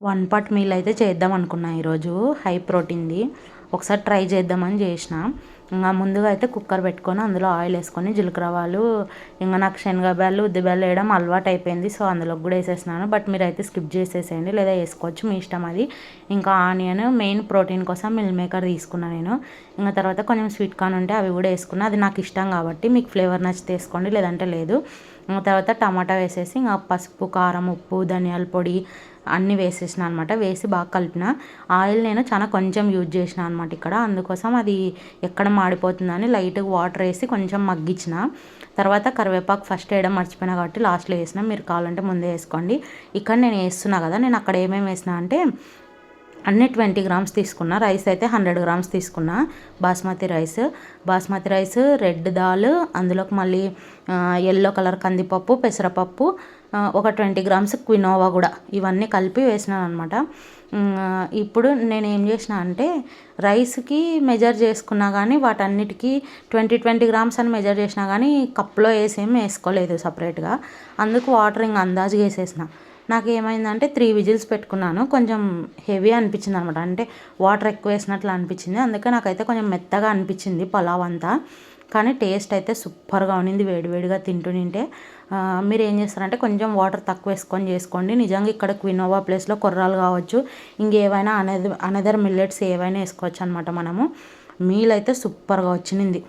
One pot meal అయితే చేద్దాం అనుకున్నా ఈరోజు. హై ప్రోటీన్ది ఒకసారి ట్రై చేద్దామని చేసిన. ఇంకా ముందుగా అయితే కుక్కర్ పెట్టుకొని అందులో ఆయిల్ వేసుకొని జీలకర్రవాలు, ఇంకా నాకు శనగబ్యాళ్ళు ఉద్దిబ్యాళ్ళు వేయడం అలవాటు అయిపోయింది. సో అందులోకి కూడా వేసేసినాను. బట్ మీరు అయితే స్కిప్ చేసేసేయండి, లేదా వేసుకోవచ్చు, మీ ఇష్టం అది. ఇంకా ఆనియన్, మెయిన్ ప్రోటీన్ కోసం మిల్ మేకర్ తీసుకున్నాను నేను. ఇంకా తర్వాత కొంచెం స్వీట్ కార్న్ ఉంటే అవి కూడా వేసుకున్నా. అది నాకు ఇష్టం కాబట్టి మీకు ఫ్లేవర్ నచ్చితే వేసుకోండి, లేదంటే లేదు. తర్వాత టమాటా వేసేసి ఇంకా పసుపు, కారం, ఉప్పు, ధనియాల పొడి అన్నీ వేసేసిన అనమాట. వేసి బాగా కలిపిన. ఆయిల్ నేను చాలా కొంచెం యూజ్ చేసిన అనమాట ఇక్కడ. అందుకోసం అది ఎక్కడ మాడిపోతుందని లైట్గా వాటర్ వేసి కొంచెం మగ్గించిన. తర్వాత కరివేపాకు ఫస్ట్ వేయడం మర్చిపోయినా కాబట్టి లాస్ట్లో వేసిన. మీరు కావాలంటే ముందే వేసుకోండి. ఇక్కడ నేను వేస్తున్నా కదా, నేను అక్కడ ఏమేమి వేసిన అంటే అన్నీ 20 గ్రామ్స్ తీసుకున్నా. రైస్ అయితే 100 గ్రామ్స్ తీసుకున్నా. బాస్మతి రైస్, రెడ్ దాల్, అందులోకి మళ్ళీ ఎల్లో కలర్ కందిపప్పు, పెసరపప్పు, ఒక 20 గ్రామ్స్ క్వినోవా కూడా, ఇవన్నీ కలిపి వేసినాను అనమాట. ఇప్పుడు నేను ఏం చేసిన అంటే రైస్కి మెజర్ చేసుకున్నా కానీ వాటన్నిటికీ 20 గ్రామ్స్ అని మెజర్ చేసినా కానీ కప్లో వేసేం వేసుకోలేదు సపరేట్గా. అందుకు వాటర్ ఇంకా అందాజుగా వేసేసిన. నాకు ఏమైందంటే 3 విజిల్స్ పెట్టుకున్నాను. కొంచెం హెవీ అనిపించింది అనమాట, అంటే వాటర్ ఎక్కువ వేసినట్లు అనిపించింది. అందుకే నాకైతే కొంచెం మెత్తగా అనిపించింది పలావ్ అంతా. కానీ టేస్ట్ అయితే సూపర్గా ఉన్నింది వేడివేడిగా తింటుంటే. మీరు ఏం చేస్తారంటే కొంచెం వాటర్ తక్కువ వేసుకొని చేసుకోండి. నిజంగా ఇక్కడ క్వినోవా ప్లేస్లో కొర్రాలు కావచ్చు, ఇంకేవైనా అనదర్ మిల్లెట్స్ ఏవైనా వేసుకోవచ్చు అనమాట మనము. మీల్ అయితే సూపర్గా వచ్చింది.